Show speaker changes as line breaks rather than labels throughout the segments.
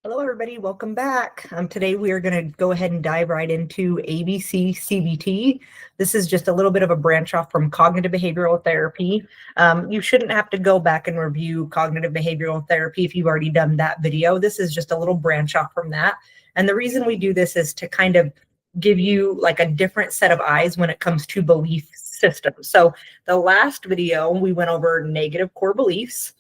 Hello, everybody. Welcome back. Today we are going to go ahead and dive right into ABC CBT. This is just a little bit of a branch off from cognitive behavioral therapy. You shouldn't have to go back and review cognitive behavioral therapy if you've already done that video. This is just a little branch off from that. And the reason we do this is to kind of give you like a different set of eyes when it comes to belief systems. So the last video, we went over negative core beliefs.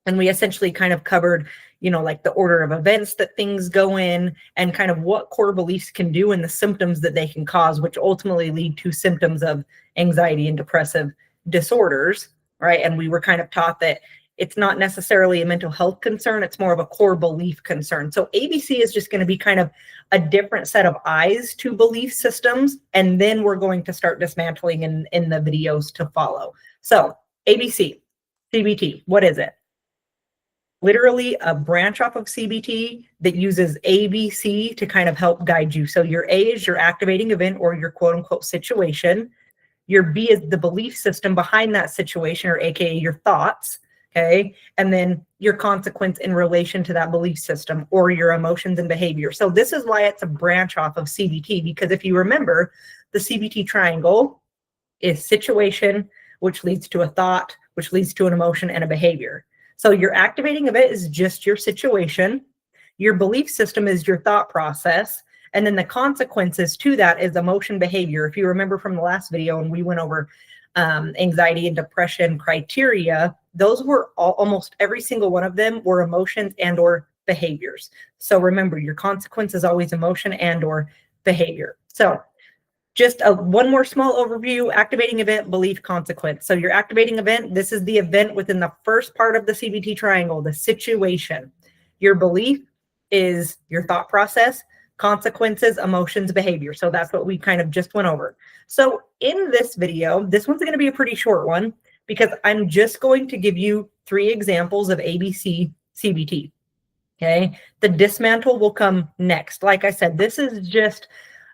And we essentially kind of covered, like the order of events that things go in and kind of what core beliefs can do and the symptoms that they can cause, which ultimately lead to symptoms of anxiety and depressive disorders, right? And we were kind of taught that it's not necessarily a mental health concern, it's more of a core belief concern. So ABC is just going to be kind of a different set of eyes to belief systems. And then we're going to start dismantling in the videos to follow. So ABC, CBT, what is it? Literally a branch off of CBT that uses ABC to kind of help guide you. So your A is your activating event or your quote unquote situation. Your B is the belief system behind that situation, or AKA your thoughts. Okay. And then your consequence in relation to that belief system or your emotions and behavior. So this is why it's a branch off of CBT, because if you remember, the CBT triangle is situation, which leads to a thought, which leads to an emotion and a behavior. So your activating event is just your situation. Your belief system is your thought process. And then the consequences to that is emotion behavior. If you remember from the last video, and we went over anxiety and depression criteria, those were almost every single one of them were emotions and or behaviors. So remember, your consequence is always emotion and or behavior. So just one more small overview: activating event, belief, consequence. So your activating event, this is the event within the first part of the CBT triangle, the situation. Your belief is your thought process, consequences, emotions, behavior. So that's what we kind of just went over. So in this video, this one's going to be a pretty short one because I'm just going to give you 3 examples of ABC CBT. Okay. The dismantle will come next. Like I said, this is just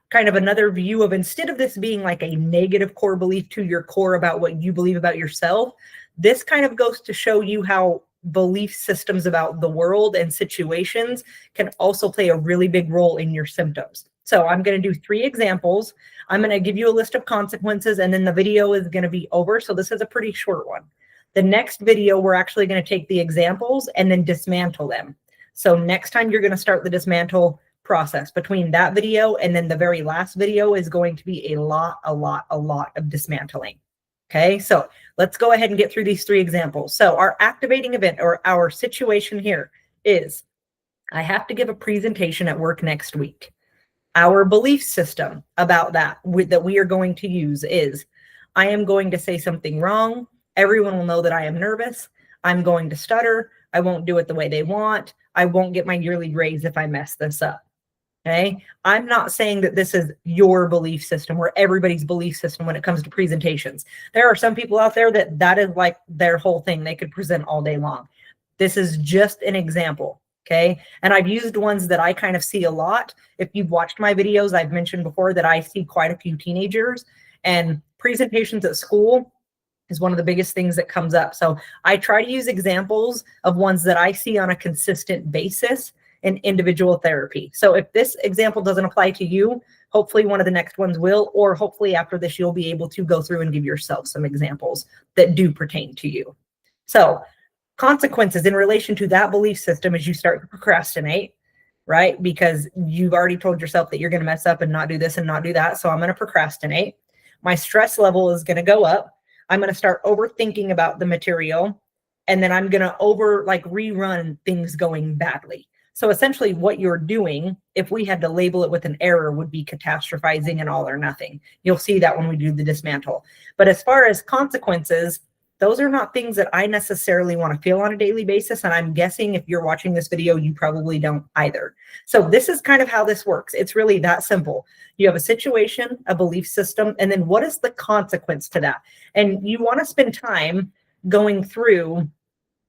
kind of another view of, instead of this being like a negative core belief to your core about what you believe about yourself, this kind of goes to show you how belief systems about the world and situations can also play a really big role in your symptoms. So I'm going to do 3 examples. I'm going to give you a list of consequences, and then the video is going to be over. So this is a pretty short one. The next video, we're actually going to take the examples and then dismantle them. So next time you're going to start the dismantle process. Between that video and then the very last video is going to be a lot of dismantling. Okay, so let's go ahead and get through these 3 examples. So our activating event, or our situation here, is I have to give a presentation at work next week. Our belief system about that we are going to use is I am going to say something wrong. Everyone will know that I am nervous. I'm going to stutter. I won't do it the way they want. I won't get my yearly raise if I mess this up. Okay. I'm not saying that this is your belief system or everybody's belief system when it comes to presentations. There are some people out there that is like their whole thing. They could present all day long. This is just an example. Okay. And I've used ones that I kind of see a lot. If you've watched my videos, I've mentioned before that I see quite a few teenagers, and presentations at school is one of the biggest things that comes up. So I try to use examples of ones that I see on a consistent basis in individual therapy. So if this example doesn't apply to you, hopefully one of the next ones will, or hopefully after this, you'll be able to go through and give yourself some examples that do pertain to you. So consequences in relation to that belief system is you start to procrastinate, right? Because you've already told yourself that you're going to mess up and not do this and not do that. So I'm going to procrastinate. My stress level is going to go up. I'm going to start overthinking about the material. And then I'm going to rerun things going badly. So essentially what you're doing, if we had to label it with an error, would be catastrophizing and all or nothing. You'll see that when we do the dismantle. But as far as consequences, those are not things that I necessarily want to feel on a daily basis. And I'm guessing if you're watching this video, you probably don't either. So this is kind of how this works. It's really that simple. You have a situation, a belief system, and then what is the consequence to that? And you want to spend time going through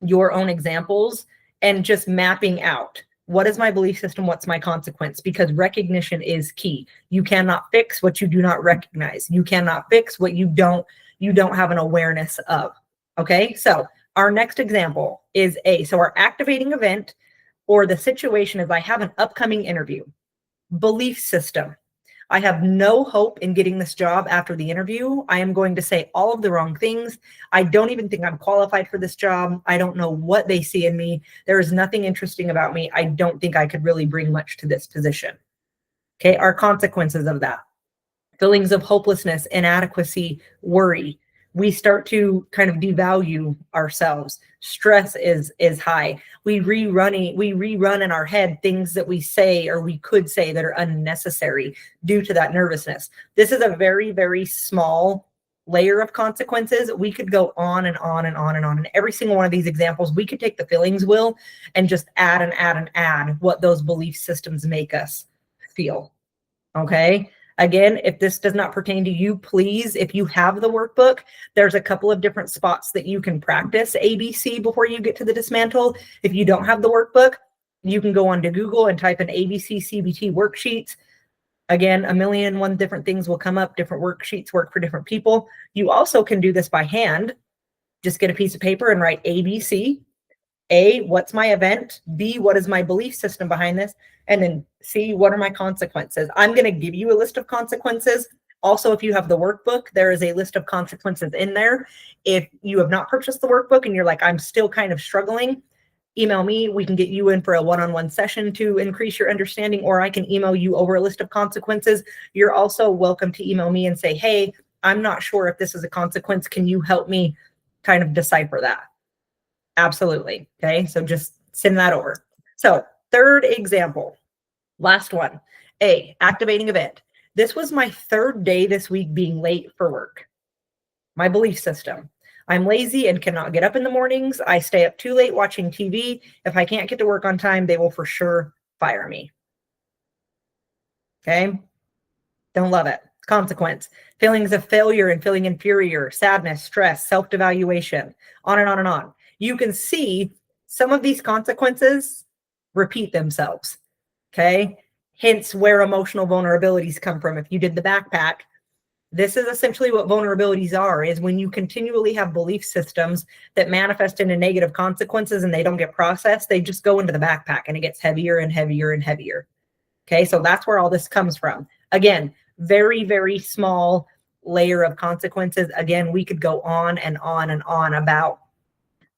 your own examples and just mapping out, what is my belief system? What's my consequence? Because recognition is key. You cannot fix what you do not recognize. You cannot fix what you don't have an awareness of. Okay, so our next example is A. So our activating event, Or the situation is I have an upcoming interview. Belief system. I have no hope in getting this job after the interview. I am going to say all of the wrong things. I don't even think I'm qualified for this job. I don't know what they see in me. There is nothing interesting about me. I don't think I could really bring much to this position. Okay, our consequences of that. Feelings of hopelessness, inadequacy, worry. We start to kind of devalue ourselves. Stress is high. We rerun in our head things that we say or we could say that are unnecessary due to that nervousness. This is a very, very small layer of consequences. We could go on and on and on and on. And every single one of these examples, we could take the feelings wheel and just add and add and add what those belief systems make us feel. Okay. Again, if this does not pertain to you, please, if you have the workbook, there's a couple of different spots that you can practice ABC before you get to the dismantle. If you don't have the workbook, you can go onto Google and type in ABC CBT worksheets. Again, 1,000,001 different things will come up. Different worksheets work for different people. You also can do this by hand. Just get a piece of paper and write ABC. A, what's my event? B, what is my belief system behind this? And then C, what are my consequences? I'm going to give you a list of consequences. Also, if you have the workbook, there is a list of consequences in there. If you have not purchased the workbook and you're like, I'm still kind of struggling, email me. We can get you in for a one-on-one session to increase your understanding, or I can email you over a list of consequences. You're also welcome to email me and say, hey, I'm not sure if this is a consequence. Can you help me kind of decipher that? Absolutely. Okay. So just send that over. So third example, last one, A, activating event. This was my third day this week being late for work. My belief system. I'm lazy and cannot get up in the mornings. I stay up too late watching TV. If I can't get to work on time, they will for sure fire me. Okay. Don't love it. Consequence. Feelings of failure and feeling inferior, sadness, stress, self-devaluation, on and on and on. You can see some of these consequences repeat themselves. Okay. Hence where emotional vulnerabilities come from. If you did the backpack, this is essentially what vulnerabilities are, is when you continually have belief systems that manifest into negative consequences and they don't get processed, they just go into the backpack and it gets heavier and heavier and heavier. Okay. So that's where all this comes from. Again, very, very small layer of consequences. Again, we could go on and on and on about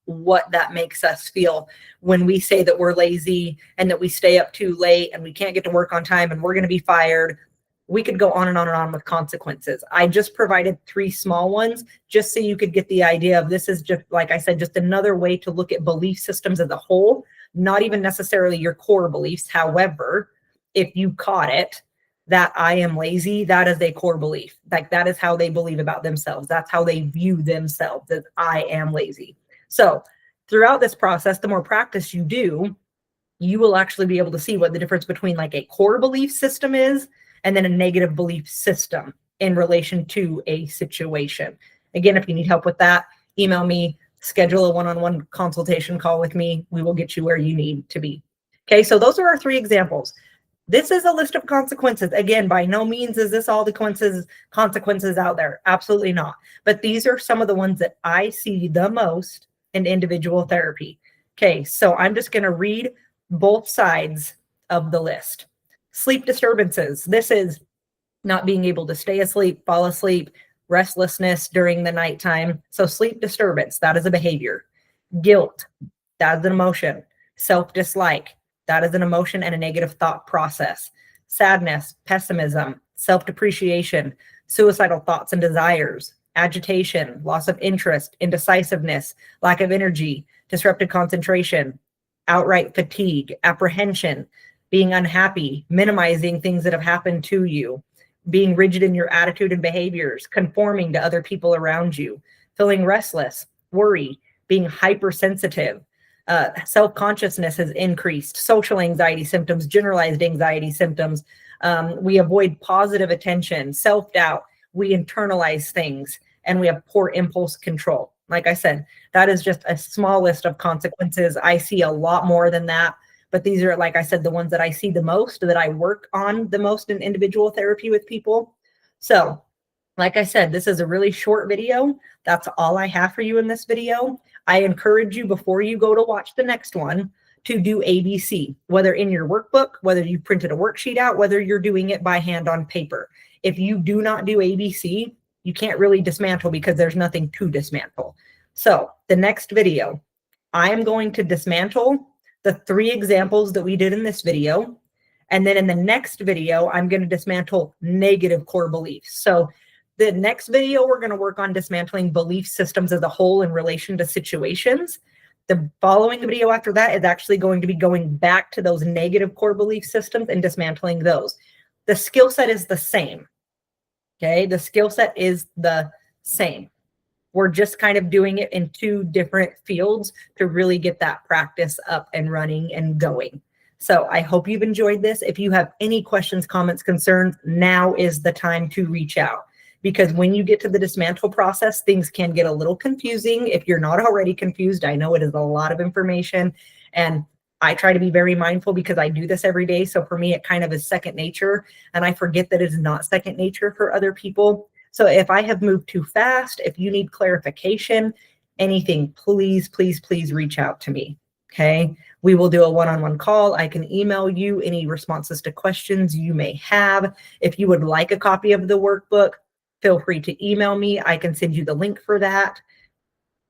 what that makes us feel when we say that we're lazy and that we stay up too late and we can't get to work on time and we're going to be fired. We could go on and on and on with consequences. I just provided 3 small ones just so you could get the idea of this is just, like I said, just another way to look at belief systems as a whole, not even necessarily your core beliefs. However, if you caught it, that I am lazy, that is a core belief. Like that is how they believe about themselves. That's how they view themselves, that I am lazy. So throughout this process, the more practice you do, you will actually be able to see what the difference between like a core belief system is and then a negative belief system in relation to a situation. Again, if you need help with that, email me, schedule a one-on-one consultation call with me. We will get you where you need to be. Okay, so those are our 3 examples. This is a list of consequences. Again, by no means is this all the consequences out there. Absolutely not. But these are some of the ones that I see the most in individual therapy. Okay, so I'm just going to read both sides of the list. Sleep disturbances. This is not being able to stay asleep, fall asleep, restlessness during the nighttime. So sleep disturbance, that is a behavior. Guilt, that is an emotion. Self-dislike, that is an emotion and a negative thought process. Sadness, pessimism, self-depreciation, suicidal thoughts and desires, agitation, loss of interest, indecisiveness, lack of energy, disrupted concentration, outright fatigue, apprehension, being unhappy, minimizing things that have happened to you, being rigid in your attitude and behaviors, conforming to other people around you, feeling restless, worry, being hypersensitive. Self-consciousness has increased, social anxiety symptoms, generalized anxiety symptoms. We avoid positive attention, self-doubt. We internalize things and we have poor impulse control. Like I said, that is just a small list of consequences. I see a lot more than that, but these are, like I said, the ones that I see the most, that I work on the most in individual therapy with people. So like I said, this is a really short video. That's all I have for you in this video. I encourage you, before you go to watch the next one, to do ABC, whether in your workbook, whether you printed a worksheet out, whether you're doing it by hand on paper. If you do not do ABC, you can't really dismantle because there's nothing to dismantle. So the next video, I am going to dismantle the 3 examples that we did in this video. And then in the next video, I'm going to dismantle negative core beliefs. So the next video, we're going to work on dismantling belief systems as a whole in relation to situations. The following video after that is actually going to be going back to those negative core belief systems and dismantling those. The skill set is the same. Okay, the skill set is the same. We're just kind of doing it in 2 different fields to really get that practice up and running and going. So I hope you've enjoyed this. If you have any questions, comments, concerns, now is the time to reach out. Because when you get to the dismantle process, things can get a little confusing. If you're not already confused, I know it is a lot of information, and I try to be very mindful because I do this every day. So for me, it kind of is second nature, and I forget that it is not second nature for other people. So if I have moved too fast, if you need clarification, anything, please, please, please reach out to me. Okay. We will do a one-on-one call. I can email you any responses to questions you may have. If you would like a copy of the workbook, feel free to email me. I can send you the link for that.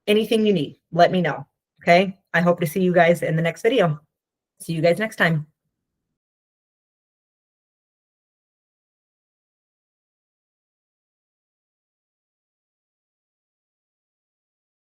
Anything you need, let me know. Okay. I hope to see you guys in the next video. See you guys next time.